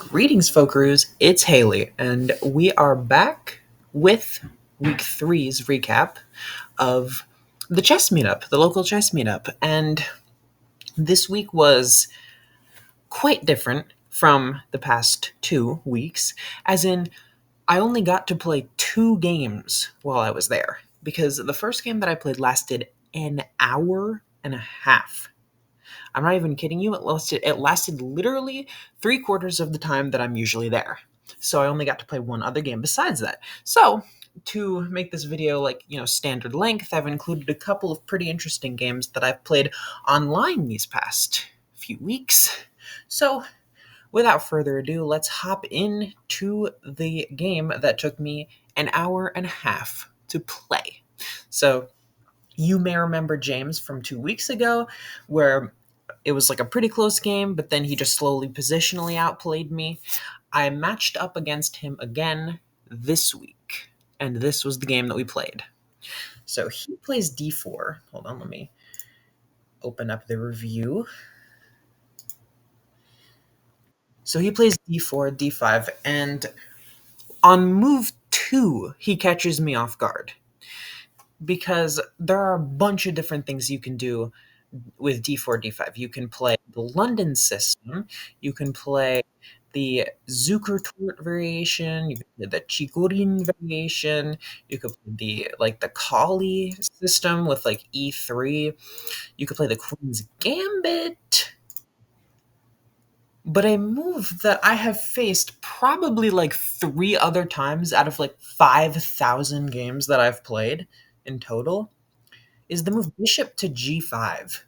Greetings, folkaroos. It's Hailey, and we are back with week three's recap of the chess meetup, the local chess meetup. And this week was quite different from the past 2 weeks, as in, I only got to play 2 games while I was there, because the first game that I played lasted an hour and a half. I'm not even kidding you. It lasted literally 3/4 of the time that I'm usually there. So I only got to play one other game besides that. So to make this video standard length, I've included a couple of pretty interesting games that I've played online these past few weeks. So without further ado, let's hop into the game that took me an hour and a half to play. So you may remember James from 2 weeks ago, where it was like a pretty close game, but then he just slowly positionally outplayed me. I matched up against him again this week, and this was the game that we played. So he plays d4. Hold on, let me open up the review. So he plays d4, d5, and on move 2, he catches me off guard. Because there are a bunch of different things you can do with d4, d5. You can play the London system, you can play the Zukertort variation, you can play the Chigorin variation, you could play the Kali system with like e3, you could play the Queen's Gambit. But a move that I have faced probably like 3 other times out of like 5,000 games that I've played in total is the move bishop to g5.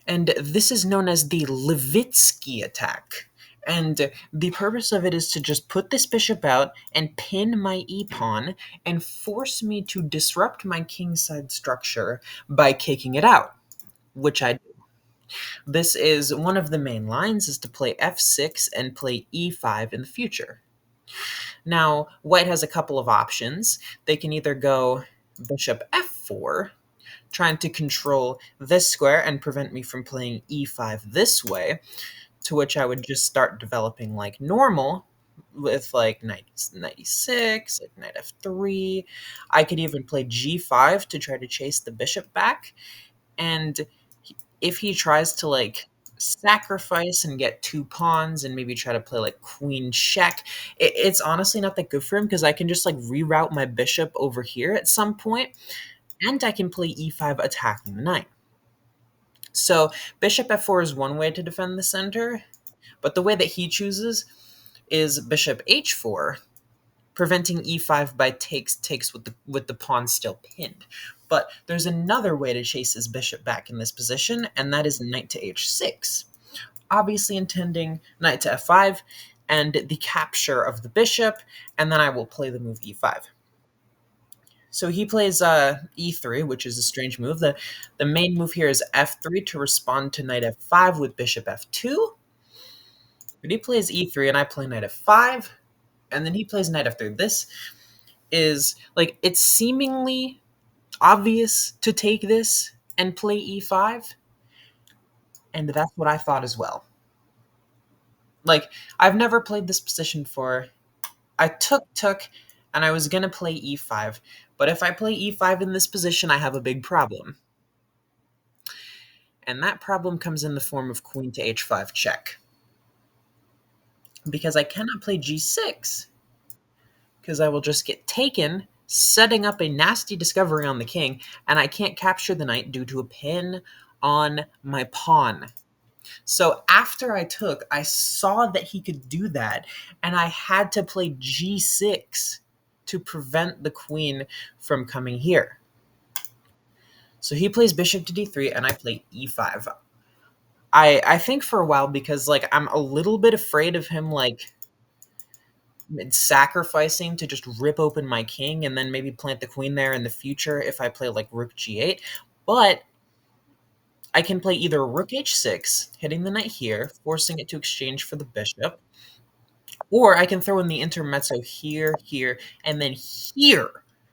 And this is known as the Levitsky attack. And the purpose of it is to just put this bishop out and pin my e-pawn and force me to disrupt my kingside structure by kicking it out, which I do. This is one of the main lines, is to play f6 and play e5 in the future. Now, white has a couple of options. They can either go bishop f4, trying to control this square and prevent me from playing e5 this way, to which I would just start developing like normal with like knight 96, like knight f3. I could even play g5 to try to chase the bishop back, and if he tries to like sacrifice and get 2 pawns and maybe try to play like queen check, it's honestly not that good for him, because I can just like reroute my bishop over here at some point, and I can play e5 attacking the knight. So bishop f4 is one way to defend the center, but the way that he chooses is bishop h4, preventing e5 by takes with the pawn still pinned. But there's another way to chase his bishop back in this position, and that is knight to h6, obviously intending knight to f5 and the capture of the bishop, and then I will play the move e5. So he plays e3, which is a strange move. The main move here is f3 to respond to knight f5 with bishop f2. But he plays e3 and I play knight f5, and then he plays knight f3. This is like, it's seemingly obvious to take this and play e5, and that's what I thought as well. Like, I've never played this position before. I took, and I was gonna play e5, but if I play e5 in this position, I have a big problem. And that problem comes in the form of queen to h5 check. Because I cannot play g6, because I will just get taken, setting up a nasty discovery on the king, and I can't capture the knight due to a pin on my pawn. So after I took, I saw that he could do that, and I had to play g6 to prevent the queen from coming here. So he plays bishop to d3, and I play e5. I think for a while, because like I'm a little bit afraid of him like sacrificing to just rip open my king and then maybe plant the queen there in the future if I play like rook g8. But I can play either rook h6, hitting the knight here, forcing it to exchange for the bishop, or I can throw in the intermezzo here, here, and then here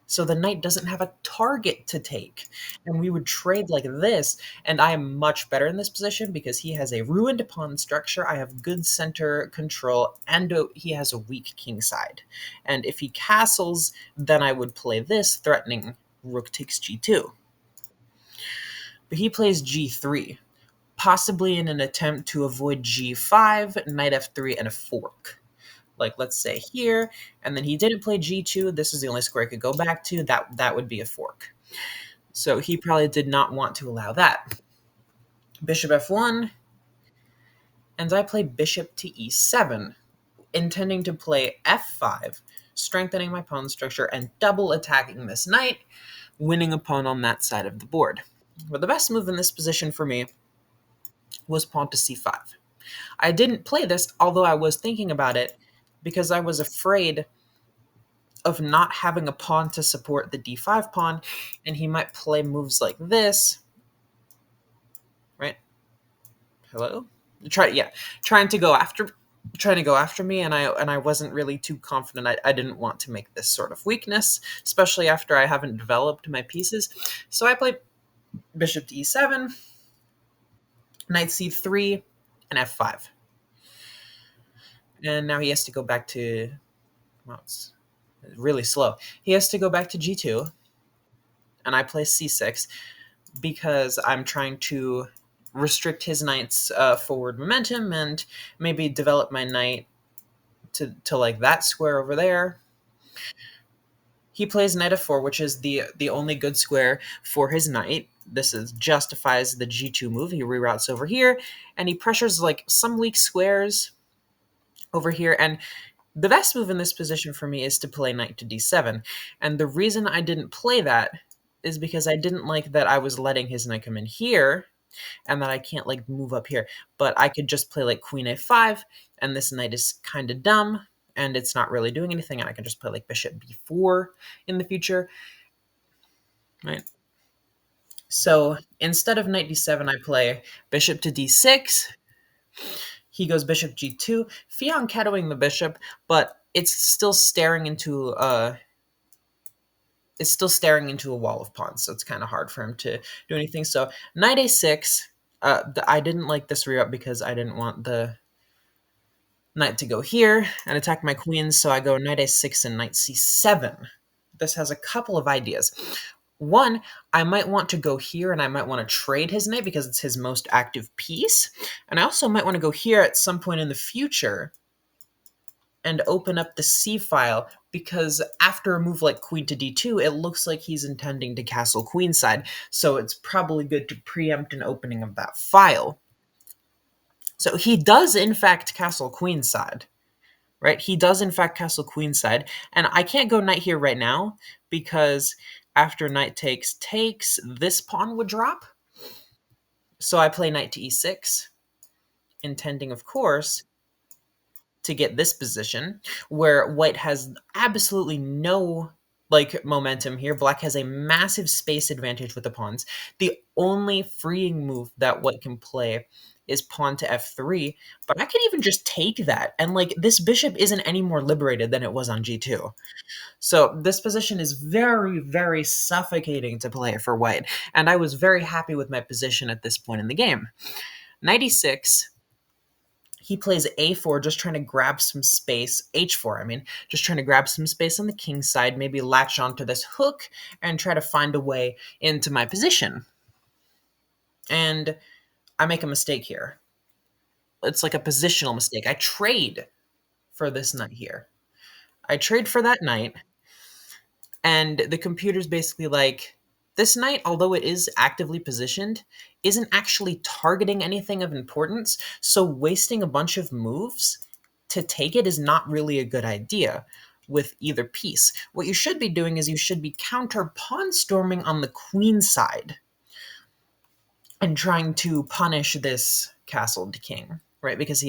so the knight doesn't have a target to take. And we would trade like this, and I am much better in this position because he has a ruined pawn structure, I have good center control, and he has a weak king side. And if he castles, then I would play this, threatening rook takes g2. But he plays g3, possibly in an attempt to avoid g5, knight f3, and a fork. Like, let's say here, and then he didn't play g2. This is the only square I could go back to. That would be a fork. So he probably did not want to allow that. Bishop f1, and I play bishop to e7, intending to play f5, strengthening my pawn structure and double attacking this knight, winning a pawn on that side of the board. But the best move in this position for me was pawn to c5. I didn't play this, although I was thinking about it, because I was afraid of not having a pawn to support the d5 pawn, and he might play moves like this, right? Hello? Trying to go after me, and I wasn't really too confident. I didn't want to make this sort of weakness, especially after I haven't developed my pieces. So I played bishop to e7, knight c3, and f5. And now he has to go back to, well, it's really slow. He has to go back to g2, and I play c6 because I'm trying to restrict his knight's forward momentum and maybe develop my knight to like that square over there. He plays knight f4, which is the only good square for his knight. This justifies the g2 move. He reroutes over here, and he pressures like some weak squares over here. And the best move in this position for me is to play knight to d7. And the reason I didn't play that is because I didn't like that I was letting his knight come in here and that I can't like move up here. But I could just play like queen a5, and this knight is kind of dumb, and it's not really doing anything, and I can just play like bishop b4 in the future, right? So instead of knight d7, I play bishop to d6. He goes bishop g2, fianchettoing the bishop, but it's still staring into a wall of pawns, so it's kind of hard for him to do anything. So knight a6. I didn't like this reroute because I didn't want the knight to go here and attack my queens, so I go knight a6 and knight c7. This has a couple of ideas. One, I might want to go here and I might want to trade his knight because it's his most active piece. And I also might want to go here at some point in the future and open up the c file, because after a move like queen to d2, it looks like he's intending to castle queenside, so it's probably good to preempt an opening of that file. So he does in fact castle queenside, right? He does in fact castle queenside, and I can't go knight here right now because after knight takes, this pawn would drop. So I play knight to e6, intending, of course, to get this position where white has absolutely no like momentum here. Black has a massive space advantage with the pawns. The only freeing move that white can play is pawn to f3, but I can even just take that, and like this bishop isn't any more liberated than it was on g2. So this position is very, very suffocating to play for white, and I was very happy with my position at this point in the game. Knight e6, he plays a4, just trying to grab some space. h4, I mean, just trying to grab some space on the king side, maybe latch onto this hook and try to find a way into my position. And I make a mistake here. It's like a positional mistake. I trade for this knight here. I trade for that knight, and the computer's basically like, this knight, although it is actively positioned, isn't actually targeting anything of importance, so wasting a bunch of moves to take it is not really a good idea with either piece. What you should be doing is you should be counter pawn storming on the queen side and trying to punish this castled king, right? Because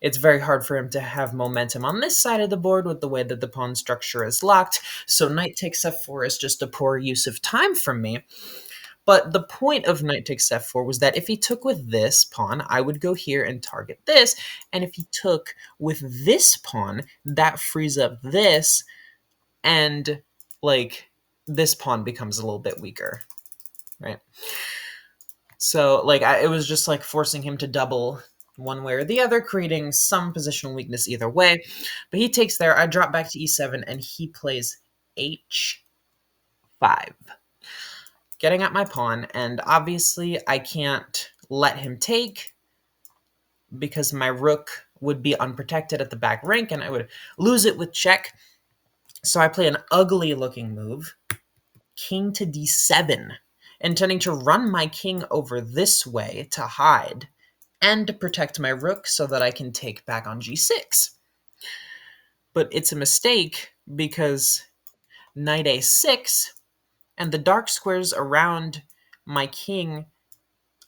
it's very hard for him to have momentum on this side of the board with the way that the pawn structure is locked. So knight takes f4 is just a poor use of time from me. But the point of knight takes f4 was that if he took with this pawn, I would go here and target this. And if he took with this pawn, that frees up this. And, like, this pawn becomes a little bit weaker, right? So like it was just like forcing him to double one way or the other, creating some positional weakness either way. But he takes there. I drop back to e7, and he plays h5, getting at my pawn. And obviously, I can't let him take because my rook would be unprotected at the back rank, and I would lose it with check. So I play an ugly looking move, king to d7, intending to run my king over this way to hide and to protect my rook so that I can take back on g6. But it's a mistake because knight a6 and the dark squares around my king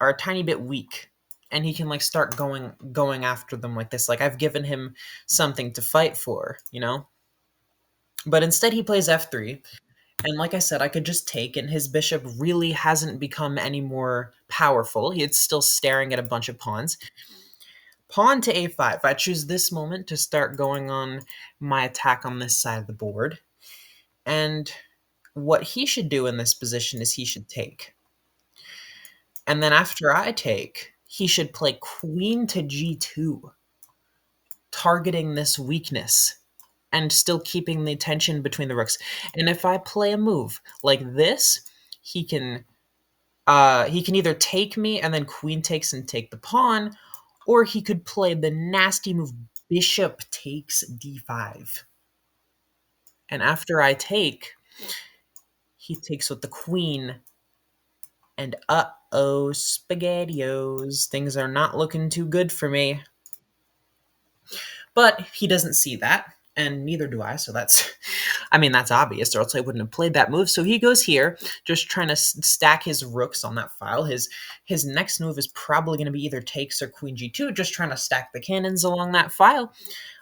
are a tiny bit weak, and he can like start going after them like this. Like I've given him something to fight for, you know? But instead he plays f3. And like I said, I could just take, and his bishop really hasn't become any more powerful. It's still staring at a bunch of pawns. Pawn to a5. I choose this moment to start going on my attack on this side of the board. And what he should do in this position is he should take. And then after I take, he should play queen to g2, targeting this weakness and still keeping the tension between the rooks. And if I play a move like this, he can either take me and then queen takes and take the pawn, or he could play the nasty move bishop takes d5. And after I take, he takes with the queen, and uh-oh, spaghettios. Things are not looking too good for me. But he doesn't see that, and neither do I, so that's, I mean, that's obvious, or else I wouldn't have played that move. So he goes here, just trying to stack his rooks on that file. His next move is probably going to be either takes or queen g2, just trying to stack the cannons along that file.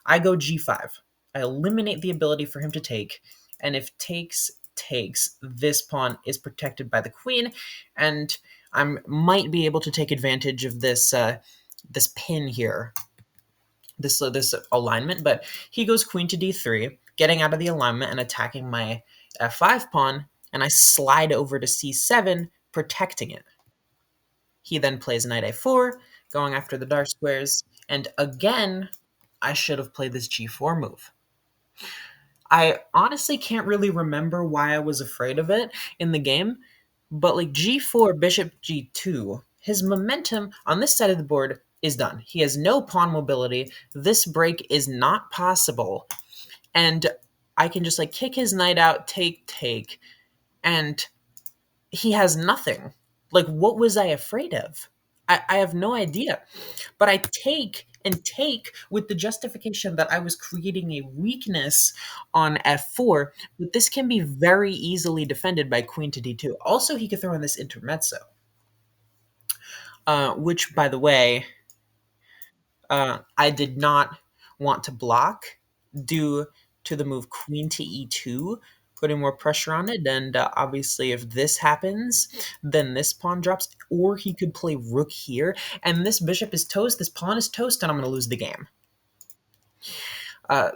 I go g5. I eliminate the ability for him to take, and if takes, this pawn is protected by the queen, and I might be able to take advantage of this this pin here, this alignment. But he goes queen to d3, getting out of the alignment and attacking my f5 pawn, and I slide over to c7, protecting it. He then plays knight a4, going after the dark squares, and again, I should have played this g4 move. I honestly can't really remember why I was afraid of it in the game, but like g4, bishop g2, his momentum on this side of the board is done. He has no pawn mobility. This break is not possible. And I can just like kick his knight out, take, and he has nothing. Like, what was I afraid of? I have no idea. But I take and take with the justification that I was creating a weakness on f4, but this can be very easily defended by queen to d2. Also, he could throw in this intermezzo, which, by the way, I did not want to block due to the move queen to e2, putting more pressure on it. And obviously, if this happens, then this pawn drops, or he could play rook here, and this bishop is toast, this pawn is toast, and I'm going to lose the game.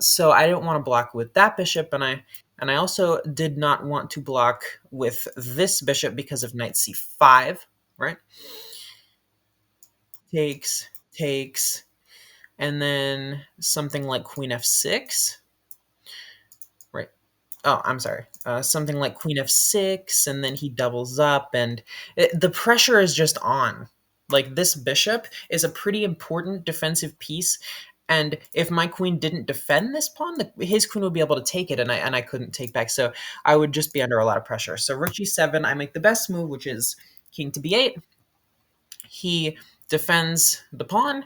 So I didn't want to block with that bishop, and I also did not want to block with this bishop because of knight c5, right? Takes, and then something like queen f6, right? Oh, I'm sorry. Something like queen f6, and then he doubles up, and the pressure is just on. Like, this bishop is a pretty important defensive piece, and if my queen didn't defend this pawn, his queen would be able to take it, and I couldn't take back, so I would just be under a lot of pressure. So rook g7, I make the best move, which is king to b8. He defends the pawn,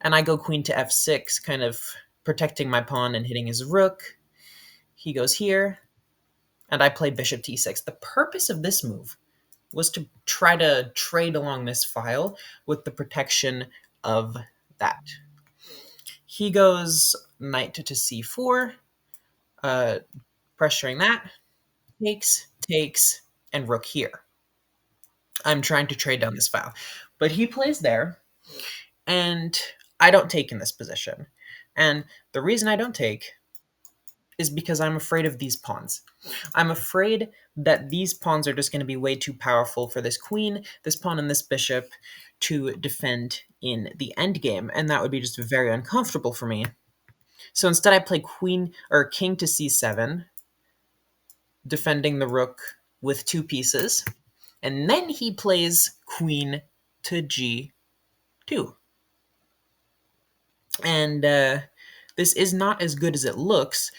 and I go queen to f6, kind of protecting my pawn and hitting his rook. He goes here, and I play bishop to e6. The purpose of this move was to try to trade along this file with the protection of that. He goes knight to c4, pressuring that, takes, and rook here. I'm trying to trade down this file. But he plays there, and I don't take in this position. And the reason I don't take is because I'm afraid of these pawns. I'm afraid that these pawns are just going to be way too powerful for this queen, this pawn, and this bishop to defend in the endgame, and that would be just very uncomfortable for me. So instead, I play queen or king to c7, defending the rook with two pieces, and then he plays queen to g2. And this is not as good as it looks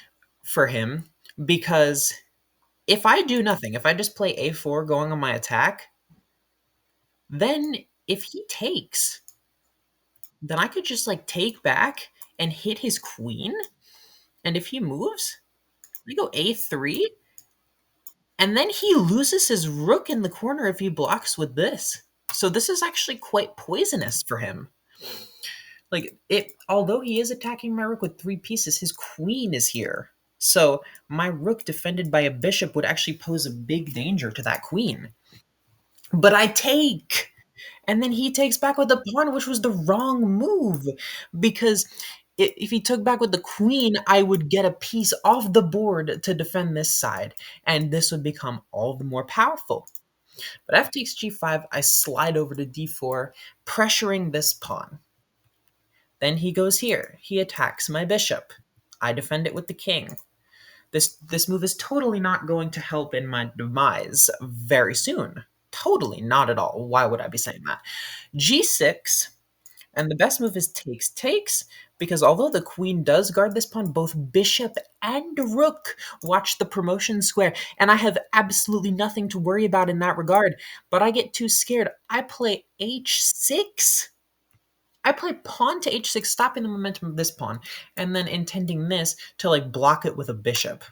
for him because if I do nothing, if I just play a4 going on my attack, then if he takes, then I could just like take back and hit his queen. And if he moves, I go a3, and then he loses his rook in the corner if he blocks with this. So this is actually quite poisonous for him. Like it, although he is attacking my rook with three pieces, his queen is here. So my rook defended by a bishop would actually pose a big danger to that queen. But I take. And then he takes back with the pawn, which was the wrong move. Because if he took back with the queen, I would get a piece off the board to defend this side. And this would become all the more powerful. But f takes g5, I slide over to d4, pressuring this pawn. Then he goes here. He attacks my bishop. I defend it with the king. This move is totally not going to help in my demise very soon. Totally not at all. Why would I be saying that? G6, and the best move is takes, because although the queen does guard this pawn, both bishop and rook watch the promotion square, and I have absolutely nothing to worry about in that regard, but I get too scared. I play h6. I play pawn to h6, stopping the momentum of this pawn, and then intending this to like block it with a bishop.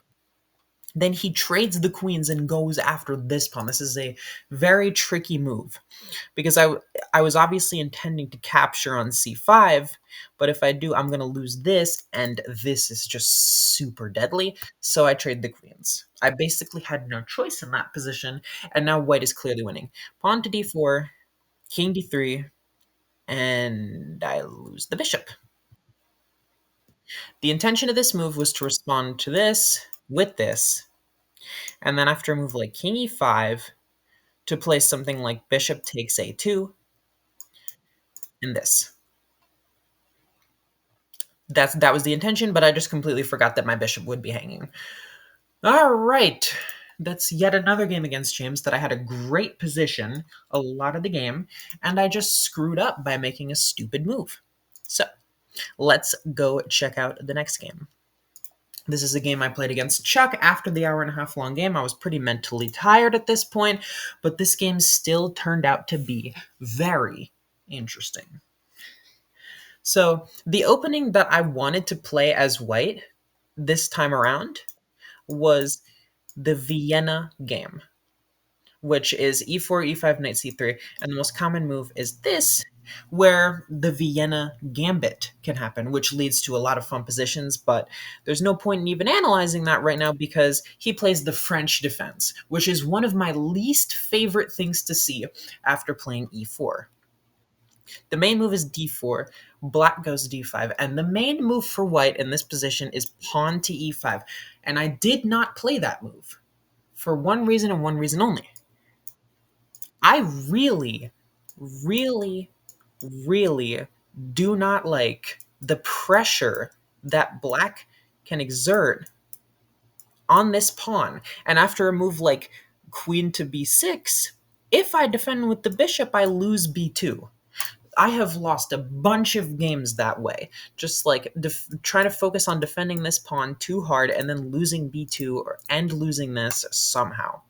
Then he trades the queens and goes after this pawn. This is a very tricky move because I was obviously intending to capture on c5, but if I do, I'm going to lose this, and this is just super deadly, so I trade the queens. I basically had no choice in that position, and now white is clearly winning. Pawn to d4, king d3, and I lose the bishop. The intention of this move was to respond to this with this, and then after a move like king e5, to play something like bishop takes a2, and this. That was the intention, but I just completely forgot that my bishop would be hanging. All right. That's yet another game against James that I had a great position a lot of the game, and I just screwed up by making a stupid move. So, let's go check out the next game. This is a game I played against Chuck after the hour-and-a-half long game. I was pretty mentally tired at this point, but this game still turned out to be very interesting. So, the opening that I wanted to play as white this time around was the Vienna game, which is e4, e5, knight c3, and the most common move is this, where the Vienna gambit can happen, which leads to a lot of fun positions, but there's no point in even analyzing that right now because he plays the French defense, which is one of my least favorite things to see after playing e4. The main move is d4, black goes d5, and the main move for white in this position is pawn to e5, and I did not play that move for one reason and one reason only. I really, really, really do not like the pressure that black can exert on this pawn. And after a move like queen to b6, if I defend with the bishop, I lose b2. I have lost a bunch of games that way. Just like trying to focus on defending this pawn too hard and then losing b2 and losing this somehow.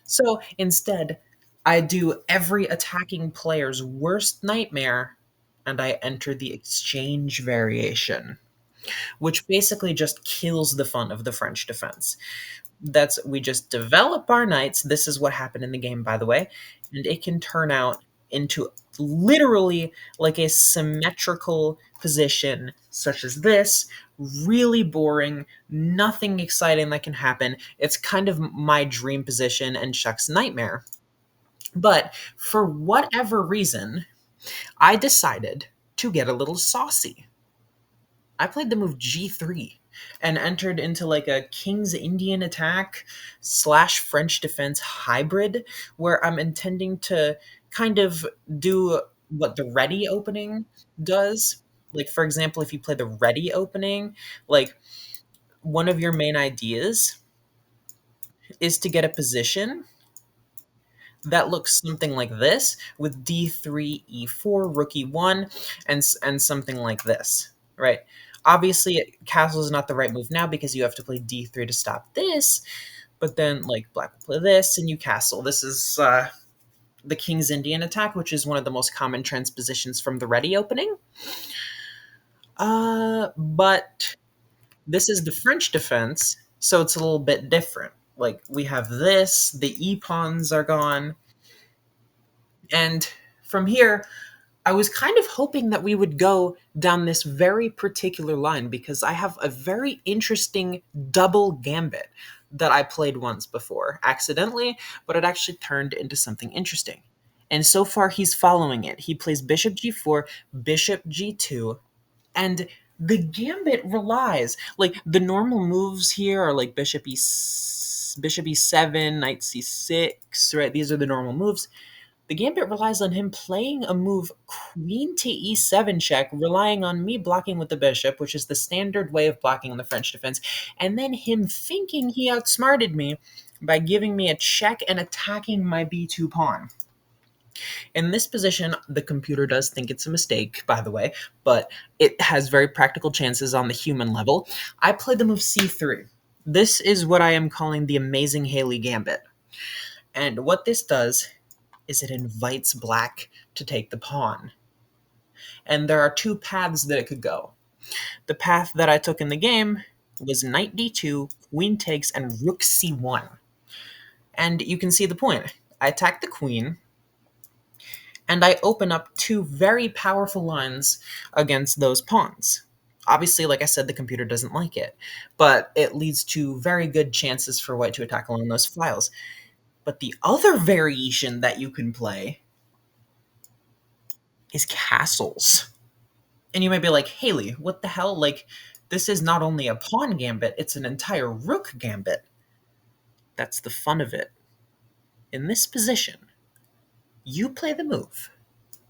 So instead, I do every attacking player's worst nightmare, and I enter the exchange variation, which basically just kills the fun of the French defense. We just develop our knights. This is what happened in the game, by the way, and it can turn out into literally like a symmetrical position such as this. Really boring, nothing exciting that can happen. It's kind of my dream position and Chuck's nightmare. But for whatever reason, I decided to get a little saucy. I played the move g3. and entered into like a King's Indian attack slash French defense hybrid, where I'm intending to kind of do what the ready opening does. Like, for example, if you play the ready opening, like one of your main ideas is to get a position that looks something like this with d3 e4 rook e1 and something like this, right? Obviously castle is not the right move now because you have to play d3 to stop this, but then like black will play this and you castle. This is the King's Indian attack, which is one of the most common transpositions from the ready opening. But this is the French defense, so it's a little bit different. Like we have this, the e pawns are gone, and from here I was kind of hoping that we would go down this very particular line because I have a very interesting double gambit that I played once before, accidentally, but it actually turned into something interesting. And so far, he's following it. He plays bishop g4, bishop g2, and the gambit relies like the normal moves here are like bishop e7, knight c6, right? These are the normal moves. The gambit relies on him playing a move queen to e7 check, relying on me blocking with the bishop, which is the standard way of blocking on the French defense, and then him thinking he outsmarted me by giving me a check and attacking my b2 pawn. In this position, the computer does think it's a mistake, by the way, but it has very practical chances on the human level. I play the move c3. This is what I am calling the amazing Hailey gambit. And what this does is it invites black to take the pawn. And there are two paths that it could go. The path that I took in the game was knight d2, queen takes, and rook c1. And you can see the point. I attack the queen, and I open up two very powerful lines against those pawns. Obviously, like I said, the computer doesn't like it, but it leads to very good chances for white to attack along those files. But the other variation that you can play is castles. And you might be like, Hailey, what the hell? Like, this is not only a pawn gambit, it's an entire rook gambit. That's the fun of it. In this position, you play the move,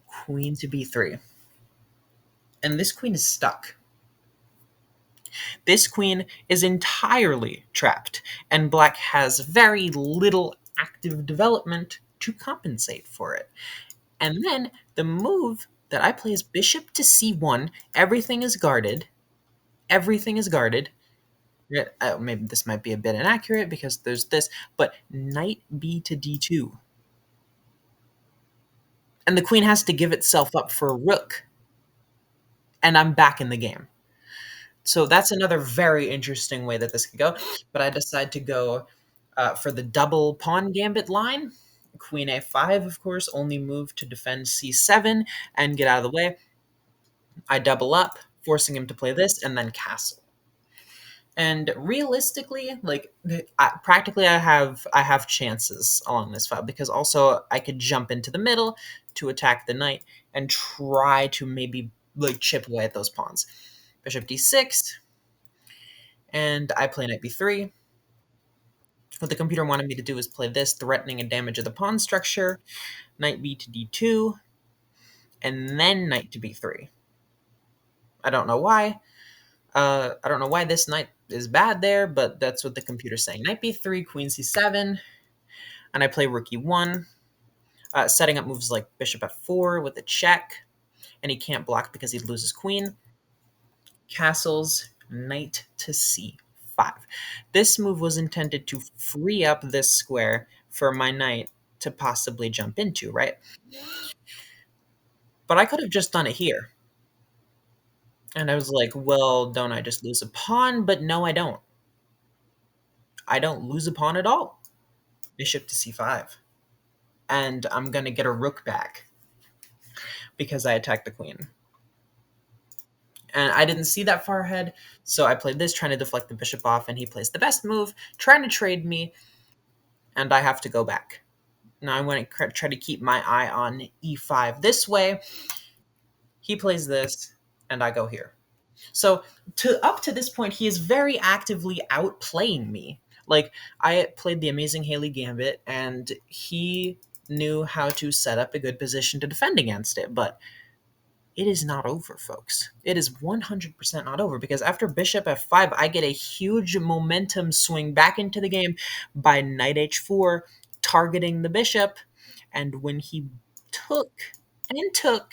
queen to b3. And this queen is stuck. This queen is entirely trapped, and black has very little active development to compensate for it. And then the move that I play is bishop to c1. Everything is guarded. Everything is guarded. Yeah, maybe this might be a bit inaccurate because there's this, but knight b to d2. And the queen has to give itself up for a rook. And I'm back in the game. So that's another very interesting way that this could go. But I decide to go for the double pawn gambit line. Queen a5, of course, only move to defend c7 and get out of the way. I double up, forcing him to play this, and then castle. And realistically, like practically, I have chances along this file because also I could jump into the middle to attack the knight and try to maybe like chip away at those pawns. Bishop d6, and I play knight b3. What the computer wanted me to do is play this, threatening a damage of the pawn structure, knight b to d2, and then knight to b3. I don't know why. I don't know why this knight is bad there, but that's what the computer's saying. Knight b3, queen c7, and I play rook e1, setting up moves like bishop f4 with a check, and he can't block because he'd lose his queen. Castles, knight to c5. This move was intended to free up this square for my knight to possibly jump into, right? But I could have just done it here. And I was like, well, don't I just lose a pawn? But no, I don't. I don't lose a pawn at all. Bishop to c5. And I'm going to get a rook back because I attacked the queen. And I didn't see that far ahead, so I played this, trying to deflect the bishop off, and he plays the best move, trying to trade me, and I have to go back. Now I want to try to keep my eye on e5 this way. He plays this, and I go here. So to up to this point, he is very actively outplaying me. Like I played the amazing Haley Gambit, and he knew how to set up a good position to defend against it. But it is not over, folks. It is 100% not over because after bishop f5, I get a huge momentum swing back into the game by knight h4, targeting the bishop. And when he took took,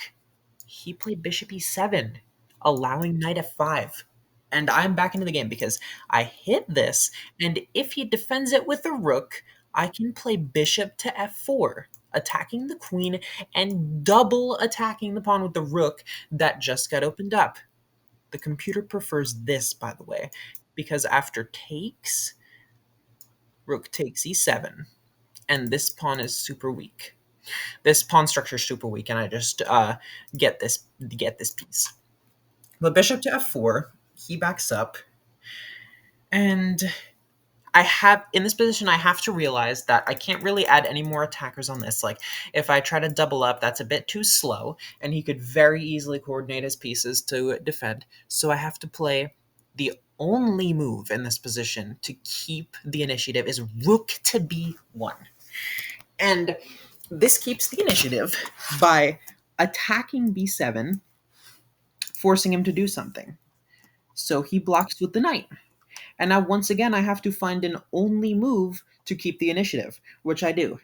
he played bishop e7, allowing knight f5. And I'm back into the game because I hit this, and if he defends it with a rook, I can play bishop to f4, attacking the queen and double attacking the pawn with the rook that just got opened up. The computer prefers this, by the way, because after takes, rook takes e7, and this pawn is super weak. This pawn structure is super weak, and I just get this piece. But bishop to f4, he backs up, and I have in this position I have to realize that I can't really add any more attackers on this. Like if I try to double up, that's a bit too slow, and he could very easily coordinate his pieces to defend. So I have to play the only move in this position to keep the initiative is rook to b1. And this keeps the initiative by attacking b7, forcing him to do something. So he blocks with the knight. And now, once again, I have to find an only move to keep the initiative, which I do.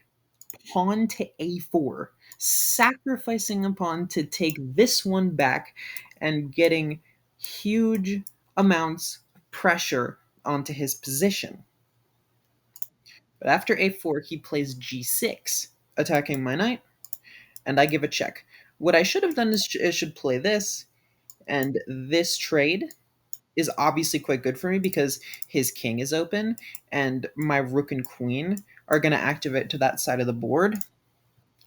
Pawn to a4, sacrificing a pawn to take this one back and getting huge amounts of pressure onto his position. But after a4, he plays g6, attacking my knight, and I give a check. What I should have done is I should play this, and this trade is obviously quite good for me because his king is open and my rook and queen are going to activate to that side of the board.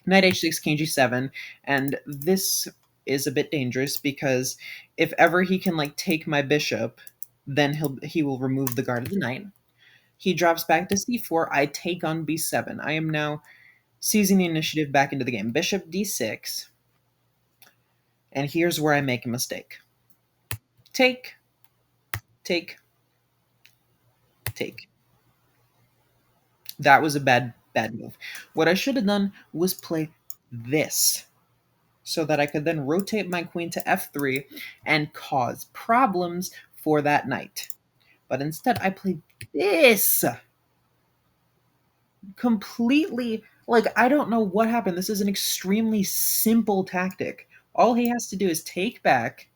Knight h6, king g7, and this is a bit dangerous because if ever he can like take my bishop, then he will remove the guard of the knight. He drops back to c4. I take on b7. I am now seizing the initiative back into the game. Bishop d6, and here's where I make a mistake. Take, take, take. That was a bad move. What I should have done was play this so that I could then rotate my queen to f3 and cause problems for that knight. But instead, I played this. Completely, like, I don't know what happened. This is an extremely simple tactic. All he has to do is take back,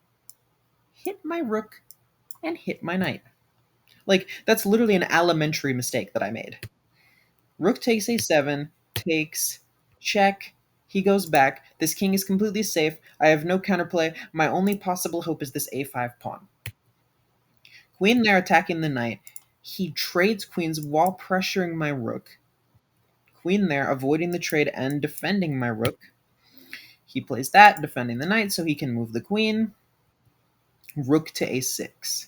hit my rook, and hit my knight. Like, that's literally an elementary mistake that I made. Rook takes a7, takes, check. He goes back. This king is completely safe. I have no counterplay. My only possible hope is this a5 pawn. Queen there attacking the knight. He trades queens while pressuring my rook. Queen there avoiding the trade and defending my rook. He plays that, defending the knight so he can move the queen. Rook to a6.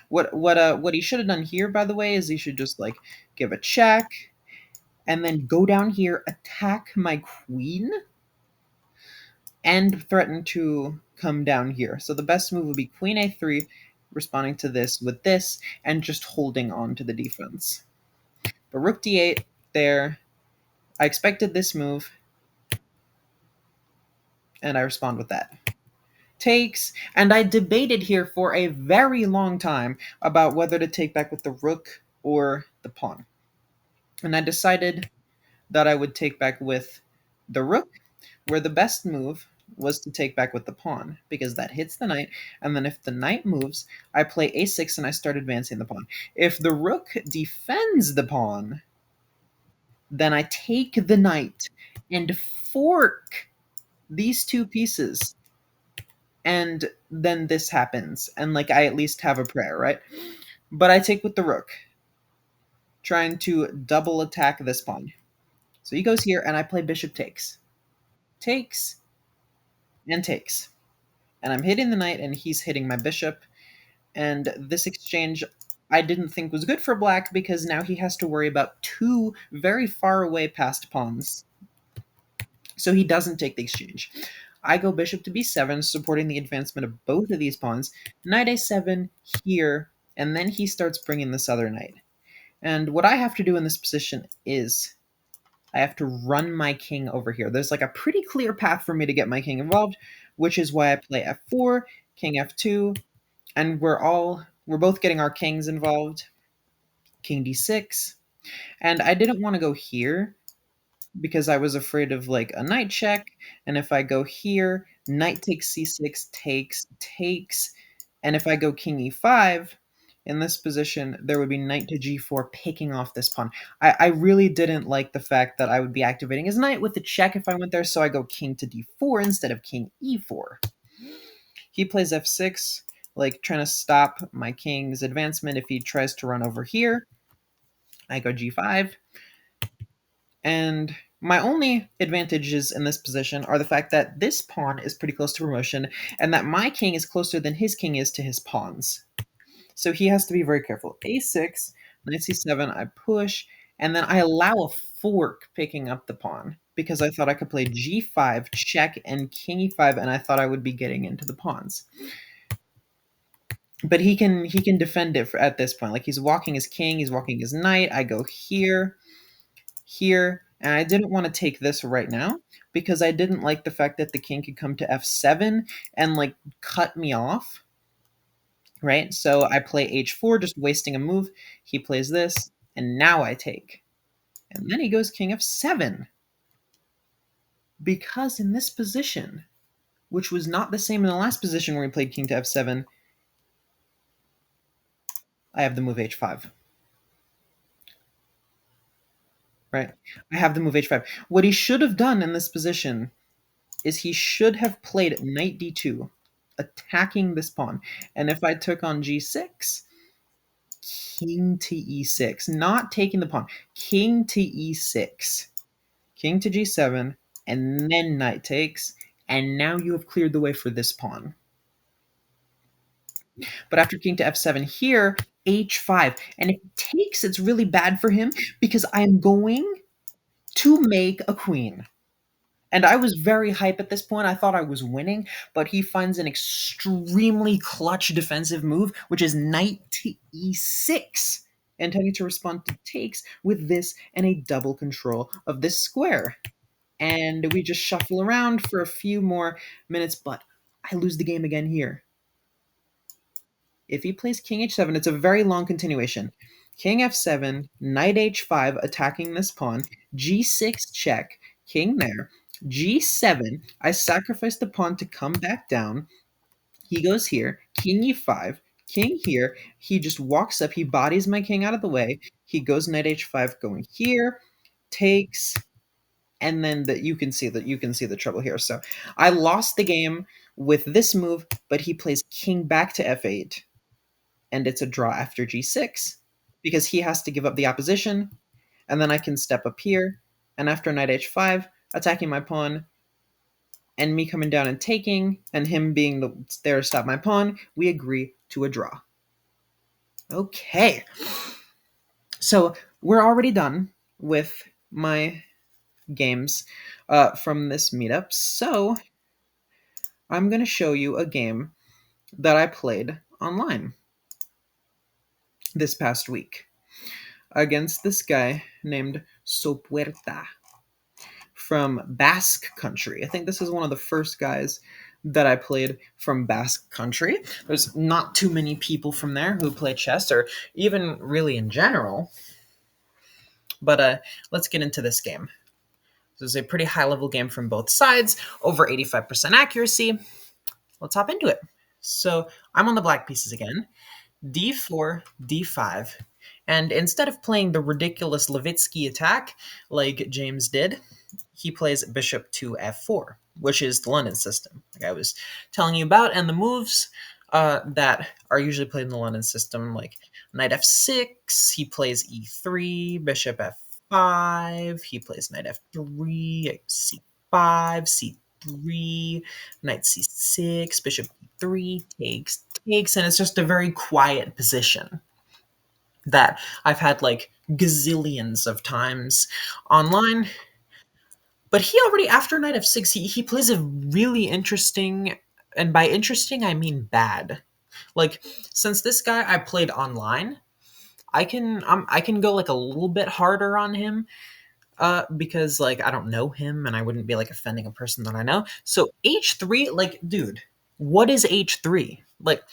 What he should have done here, by the way, is he should just like give a check, and then go down here, attack my queen, and threaten to come down here. So the best move would be queen a3, responding to this with this, and just holding on to the defense. But rook d8 there. I expected this move, and I respond with that. Takes, and I debated here for a very long time about whether to take back with the rook or the pawn. And I decided that I would take back with the rook, where the best move was to take back with the pawn, because that hits the knight, and then if the knight moves, I play a6 and I start advancing the pawn. If the rook defends the pawn, then I take the knight and fork these two pieces, and then this happens, and like I at least have a prayer, right? But I take with the rook, trying to double attack this pawn. So he goes here, and I play bishop takes. Takes, and takes. And I'm hitting the knight, and he's hitting my bishop. And this exchange I didn't think was good for black, because now he has to worry about two very far away passed pawns. So he doesn't take the exchange. I go bishop to b7, supporting the advancement of both of these pawns. Knight a7 here, and then he starts bringing this other knight. And what I have to do in this position is I have to run my king over here. There's like a pretty clear path for me to get my king involved, which is why I play f4, king f2, and we're both getting our kings involved. King d6. And I didn't want to go here because I was afraid of like a knight check. And if I go here, knight takes c6, takes. And if I go king e5, in this position, there would be knight to g4 picking off this pawn. I really didn't like the fact that I would be activating his knight with a check if I went there, so I go king to d4 instead of king e4. He plays f6, like trying to stop my king's advancement if he tries to run over here. I go g5. And my only advantages in this position are the fact that this pawn is pretty close to promotion and that my king is closer than his king is to his pawns. So he has to be very careful. a6, knight c7, I push, and then I allow a fork picking up the pawn because I thought I could play g5, check, and king e5, and I thought I would be getting into the pawns. But he can defend it at this point. Like he's walking his king, he's walking his knight. I go here, and I didn't want to take this right now because I didn't like the fact that the king could come to f7 and like cut me off, right? So I play h4, just wasting a move. He plays this, and now I take. And then he goes king f7 because in this position, which was not the same in the last position where he played king to f7, I have the move h5. Right? I have the move h5. What he should have done in this position is he should have played knight d2, attacking this pawn. And if I took on g6, king to e6, not taking the pawn, king to e6, king to g7, and then knight takes, and now you have cleared the way for this pawn. But after king to f7 here, h5, and if he takes, it's really bad for him because I'm going to make a queen. And I was very hype at this point. I thought I was winning, but he finds an extremely clutch defensive move, which is knight to e6, intending to respond to takes with this and a double control of this square. And we just shuffle around for a few more minutes, but I lose the game again here. If he plays king h7, it's a very long continuation. King f7, knight h5, attacking this pawn, g6 check, king there, g7, I sacrifice the pawn to come back down. He goes here, king e5, king here. He just walks up, he bodies my king out of the way. He goes knight h5, going here, takes, and then you can see the trouble here. So I lost the game with this move, but he plays king back to f8, and it's a draw after g6 because he has to give up the opposition, and then I can step up here, and after knight h5, attacking my pawn, and me coming down and taking, and him being there to stop my pawn, we agree to a draw. Okay. So we're already done with my games from this meetup. So I'm going to show you a game that I played online this past week against this guy named Sopuerta from Basque Country. I think this is one of the first guys that I played from Basque Country. There's not too many people from there who play chess, or even really in general. But let's get into this game. This is a pretty high-level game from both sides, over 85% accuracy. Let's hop into it. So I'm on the black pieces again. d4, d5. And instead of playing the ridiculous Levitsky attack like James did, he plays bishop to f4, which is the London system, like I was telling you about, and the moves that are usually played in the London system, like knight f6, he plays e3, bishop f5, he plays knight f3, c5, c3, knight c6, bishop e3, takes, and it's just a very quiet position that I've had like gazillions of times online. But he already, after knight f6, he plays a really interesting, and by interesting I mean bad. Like, since this guy I played online, I can go like a little bit harder on him, because like I don't know him and I wouldn't be like offending a person that I know. So h3, like, dude, what is h3? Like,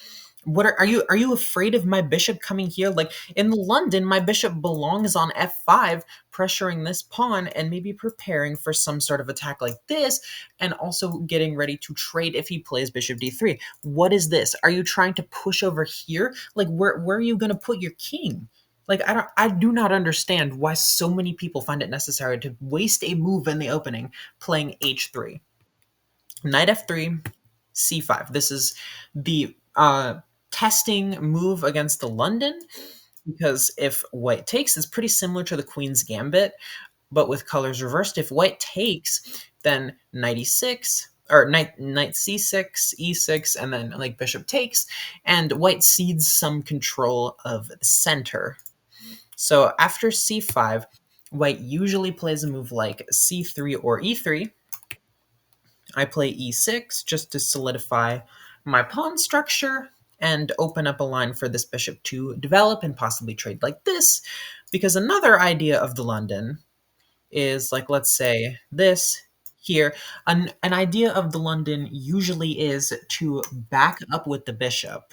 what are you afraid of my bishop coming here? Like, in London, my bishop belongs on f5, pressuring this pawn and maybe preparing for some sort of attack like this, and also getting ready to trade if he plays bishop d3. What is this? Are you trying to push over here? Like, where are you going to put your king? Like, I do not understand why so many people find it necessary to waste a move in the opening playing h3. Knight f3, c5. This is the testing move against the London, because if white takes, it's pretty similar to the queen's gambit, but with colors reversed. If white takes, then knight e6, or knight c6, e6, and then like bishop takes, and white cedes some control of the center. So after c5, white usually plays a move like c3 or e3. I play e6 just to solidify my pawn structure and open up a line for this bishop to develop and possibly trade like this. Because another idea of the London is, like, let's say this here. An idea of the London usually is to back up with the bishop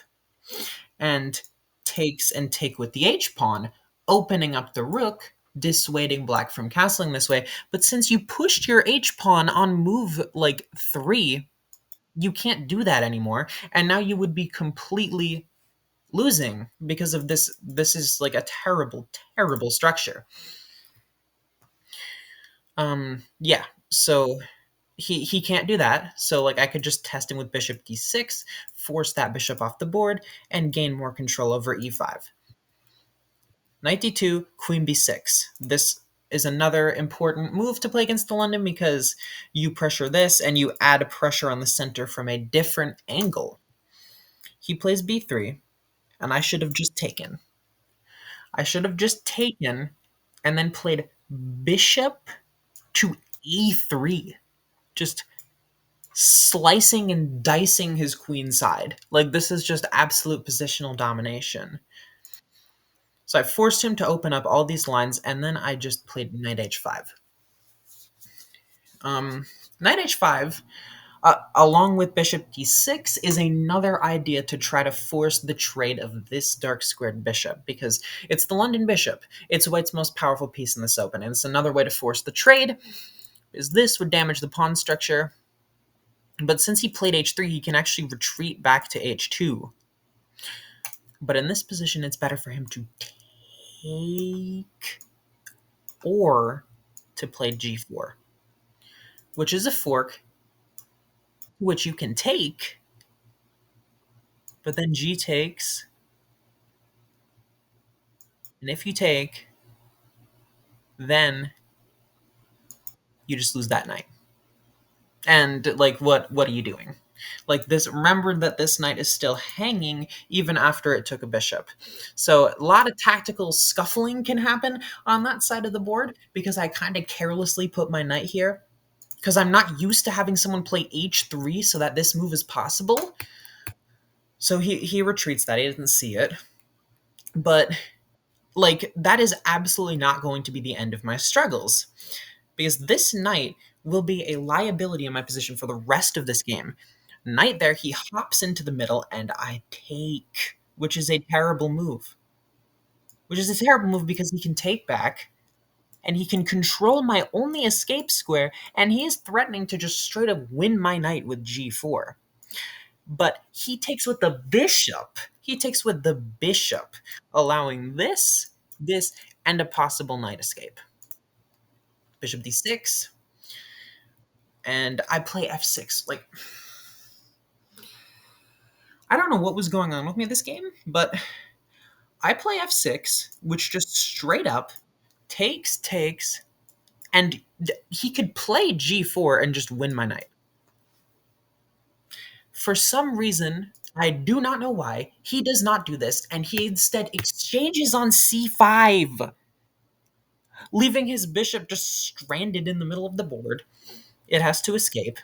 and take with the h-pawn, opening up the rook, dissuading black from castling this way. But since you pushed your h-pawn on move like 3, you can't do that anymore, and now you would be completely losing because of this. This is like a terrible, terrible structure. Yeah, so he can't do that. So like I could just test him with bishop d6, force that bishop off the board, and gain more control over e5. Knight d2, queen b6. This is another important move to play against the London, because you pressure this and you add pressure on the center from a different angle. He plays b3, and I should have just taken. I should have just taken and then played bishop to e3. Just slicing and dicing his queen side. Like, this is just absolute positional domination. So I forced him to open up all these lines, and then I just played knight h5. Um, Knight h5, along with bishop d6, is another idea to try to force the trade of this dark squared bishop, because it's the London bishop. It's white's most powerful piece in this open, and it's another way to force the trade, is this would damage the pawn structure. But since he played h3, he can actually retreat back to h2. But in this position, it's better for him to take or to play g4, which is a fork, which you can take, but then g takes, and if you take, then you just lose that knight. And like, what are you doing? Like, this, remember that this knight is still hanging even after it took a bishop. So a lot of tactical scuffling can happen on that side of the board, because I kind of carelessly put my knight here, because I'm not used to having someone play h3 so that this move is possible. So he retreats that. He doesn't see it. But like, that is absolutely not going to be the end of my struggles, because this knight will be a liability in my position for the rest of this game. Knight there, he hops into the middle, and I take, which is a terrible move. Which is a terrible move because he can take back, and he can control my only escape square, and he is threatening to just straight up win my knight with g4. But he takes with the bishop. He takes with the bishop, allowing this, and a possible knight escape. Bishop d6, and I play f6. Like, I don't know what was going on with me this game, but I play f6, which just straight up takes, and he could play g4 and just win my knight. For some reason, I do not know why, he does not do this, and he instead exchanges on c5. leaving his bishop just stranded in the middle of the board. It has to escape.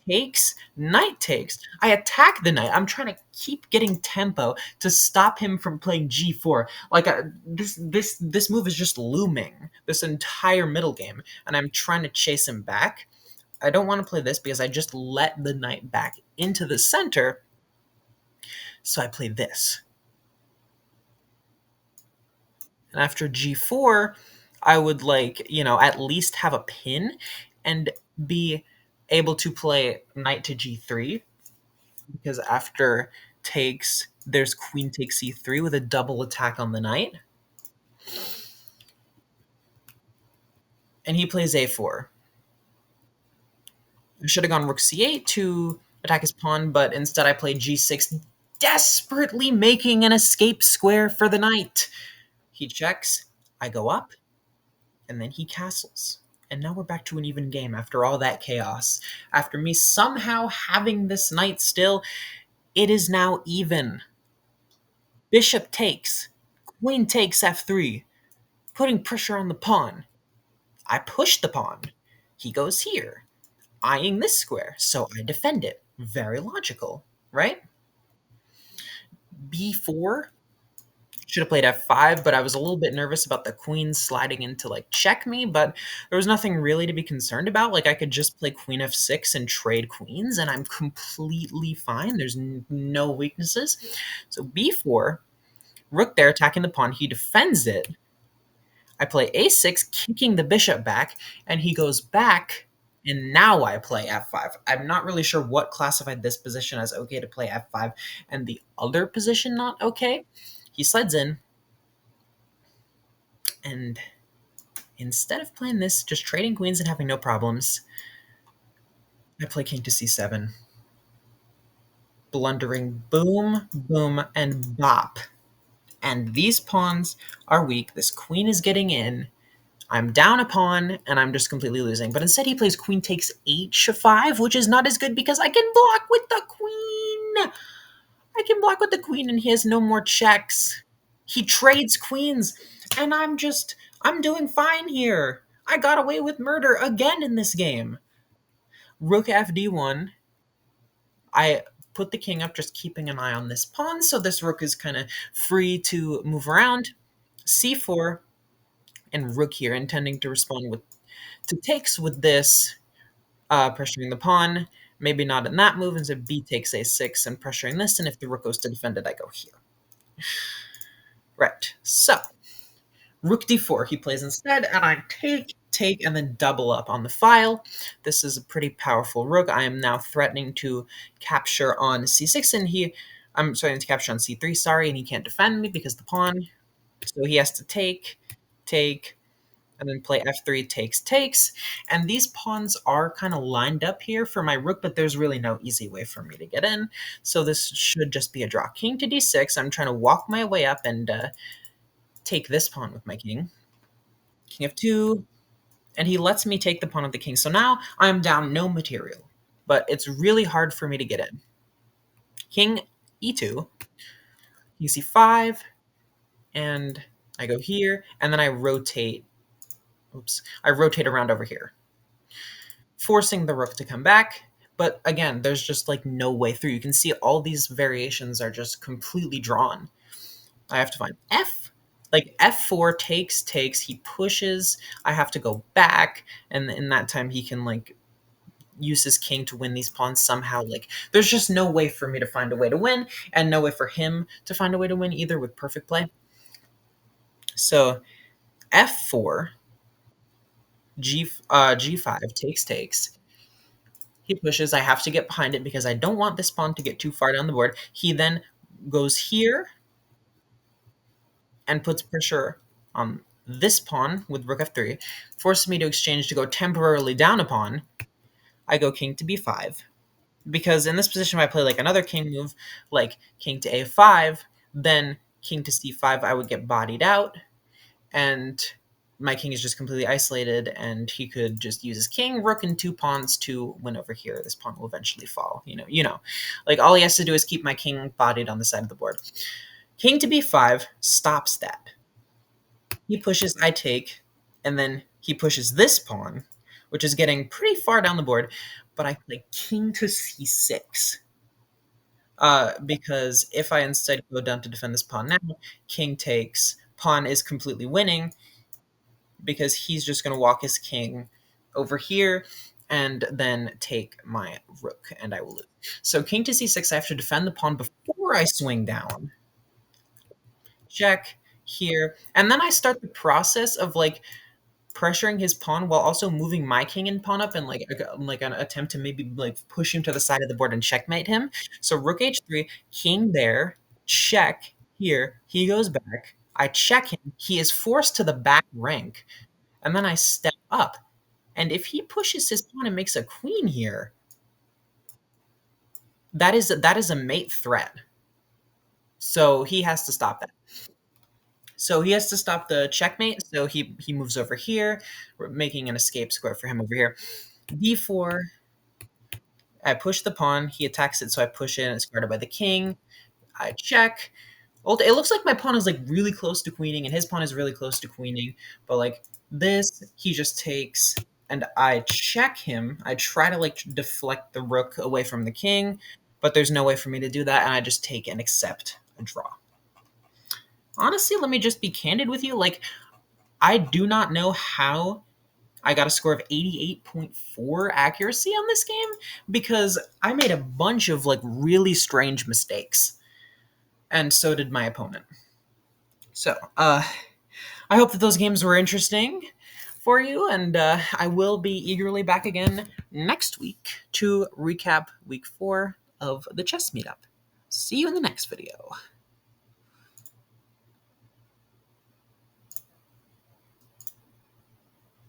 Takes, knight takes. I attack the knight. I'm trying to keep getting tempo to stop him from playing g4. Like this move is just looming this entire middle game, and I'm trying to chase him back. I don't want to play this because I just let the knight back into the center. So I play this. And after g4, I would at least have a pin and be able to play knight to g3, because after takes, there's queen takes c3 with a double attack on the knight. And he plays a4. I should have gone rook c8 to attack his pawn, but instead I played g6, desperately making an escape square for the knight. He checks, I go up, and then he castles. And now we're back to an even game after all that chaos. After me somehow having this knight still, it is now even. Bishop takes, queen takes f3, putting pressure on the pawn. I push the pawn. He goes here, eyeing this square, so I defend it. Very logical, right? b4, should have played f5, but I was a little bit nervous about the queen sliding in to check me, but there was nothing really to be concerned about. Like I could just play queen f6 and trade queens, and I'm completely fine. There's no weaknesses. So b4, rook there attacking the pawn. He defends it. I play a6, kicking the bishop back, and he goes back, and now I play f5. I'm not really sure what classified this position as okay to play f5 and the other position not okay. He slides in, and instead of playing this, just trading queens and having no problems, I play king to c7. Blundering boom, boom, and bop. And these pawns are weak. This queen is getting in. I'm down a pawn, and I'm just completely losing. But instead he plays queen takes h5, which is not as good because I can block with the queen. I can block with the queen, and he has no more checks. He trades queens, and I'm doing fine here. I got away with murder again in this game. Rook fd1. I put the king up, just keeping an eye on this pawn, so this rook is kind of free to move around. c4, and rook here, intending to respond with to takes with this, pressuring the pawn. Maybe not in that move, instead b takes a6 and pressuring this, and if the rook goes to defend it, I go here. Right, so rook d4 he plays instead, and I take, and then double up on the file. This is a pretty powerful rook. I am now threatening to capture on c6, and I'm starting to capture on c3, sorry, and he can't defend me because the pawn. So he has to take, and then play f3, takes. And these pawns are kind of lined up here for my rook, but there's really no easy way for me to get in. So this should just be a draw. King to d6. I'm trying to walk my way up and take this pawn with my king. King f2, and he lets me take the pawn of the king. So now I'm down no material, but it's really hard for me to get in. King e2, king c5, and I go here, and then I rotate. Oops, I rotate around over here, forcing the rook to come back. But again, there's just no way through. You can see all these variations are just completely drawn. I have to find f4 takes, he pushes, I have to go back, and in that time he can use his king to win these pawns somehow. There's just no way for me to find a way to win, and no way for him to find a way to win either with perfect play. So f4, g5 takes. He pushes, I have to get behind it because I don't want this pawn to get too far down the board. He then goes here and puts pressure on this pawn with rook f3, forces me to exchange to go temporarily down a pawn. I go king to b5, because in this position if I play another king move, like king to a5, then king to c5, I would get bodied out, and my king is just completely isolated, and he could just use his king, rook, and two pawns to win over here. This pawn will eventually fall. All he has to do is keep my king bodied on the side of the board. King to b5 stops that. He pushes, I take. and then he pushes this pawn, which is getting pretty far down the board, but I play king to c6. Because if I instead go down to defend this pawn now, king takes, pawn is completely winning because he's just going to walk his king over here and then take my rook, and I will lose. So king to c6, I have to defend the pawn before I swing down. Check here. And then I start the process of like pressuring his pawn while also moving my king and pawn up and like an attempt to maybe like push him to the side of the board and checkmate him. So rook h3, king there, check here. He goes back. I check him. He is forced to the back rank, and then I step up. And if he pushes his pawn and makes a queen here, that is a mate threat. So he has to stop that. So he has to stop the checkmate. So he moves over here, making an escape square for him over here. D4. I push the pawn. He attacks it, so I push it, and it's guarded by the king. I check. It looks like my pawn is like really close to queening, and his pawn is really close to queening. But like this, he just takes, and I check him. I try to like deflect the rook away from the king, but there's no way for me to do that, and I just take and accept a draw. Honestly, let me just be candid with you. Like, I do not know how I got a score of 88.4 accuracy on this game because I made a bunch of like really strange mistakes. And so did my opponent. So, I hope that those games were interesting for you, and I will be eagerly back again next week to recap week 4 of the chess meetup. See you in the next video.